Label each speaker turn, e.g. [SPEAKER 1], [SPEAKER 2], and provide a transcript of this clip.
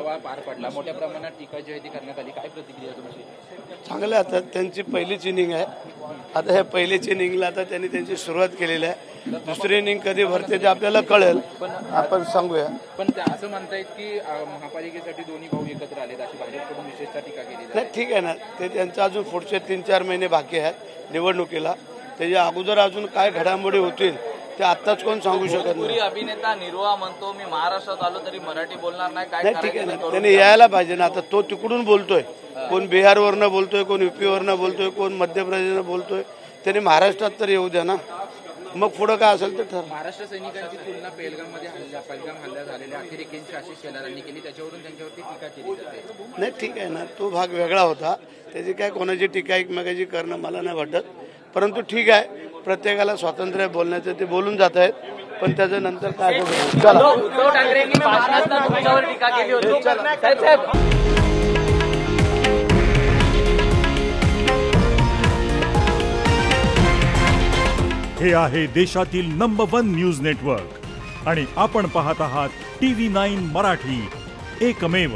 [SPEAKER 1] मेळावा पार पडला, मोठ्या प्रमाणात टीका जी आहे ती करण्यात आली, काय प्रतिक्रिया तुमची?
[SPEAKER 2] चांगलं, आता त्यांची पहिलीच इनिंग आहे. आता ह्या पहिलीच इनिंगला आता त्यांनी त्यांची सुरुवात केलेली आहे. दुसरी इनिंग कधी भरते ते आपल्याला कळेल, आपण सांगूया.
[SPEAKER 1] पण असं म्हणतायत की महापालिकेसाठी दोन्ही भाऊ एकत्र आलेत अशी भाजपकडून विशेषतः टीका केली
[SPEAKER 2] नाही, ठीक आहे ना, ते त्यांचं अजून पुढचे 3-4 महिने बाकी आहेत निवडणुकीला. त्याच्या अगोदर अजून काय घडामोडी होतील ते आत्ताच कोण सांगू शकत नाही.
[SPEAKER 3] अभिनेता निरुआ म्हणतो मी महाराष्ट्रात आलो तरी मराठी बोलणार नाही, काय
[SPEAKER 2] नाही, ठीक आहे ना, त्याने यायला पाहिजे ना. आता तो तिकडून बोलतोय, कोण बिहारवरनं बोलतोय, कोण युपीवरनं बोलतोय, कोण मध्य प्रदेशनं बोलतोय. त्याने महाराष्ट्रात तर येऊ द्या ना, मग पुढं काय असेल ते ठर.
[SPEAKER 1] महाराष्ट्र सैनिकांची तुलना पेहलगाममध्ये पहलगाम हल्ला झालेल्या अतिरेक्यांची आशिष शेलारांनी केली, त्याच्यावरून त्यांच्यावरती टीका केली जाते.
[SPEAKER 2] नाही, ठीक आहे ना, तो भाग वेगळा होता. त्याची काय कोणाची टीका एकमेकाची करणं मला नाही वाटत. परंतु ठीक आहे, प्रत्येकाला स्वातंत्र्य बोलण्याचं, ते बोलून जात आहेत. पण त्याचं नंतर काय चला.
[SPEAKER 3] उद्धव ठाकरेंनी महाराष्ट्रात तुमच्यावर टीका केली होती.
[SPEAKER 4] हे आहे देशातील नंबर 1 न्यूज नेटवर्क आणि आपण पाहत आहात TV9 मराठी, एकमेव.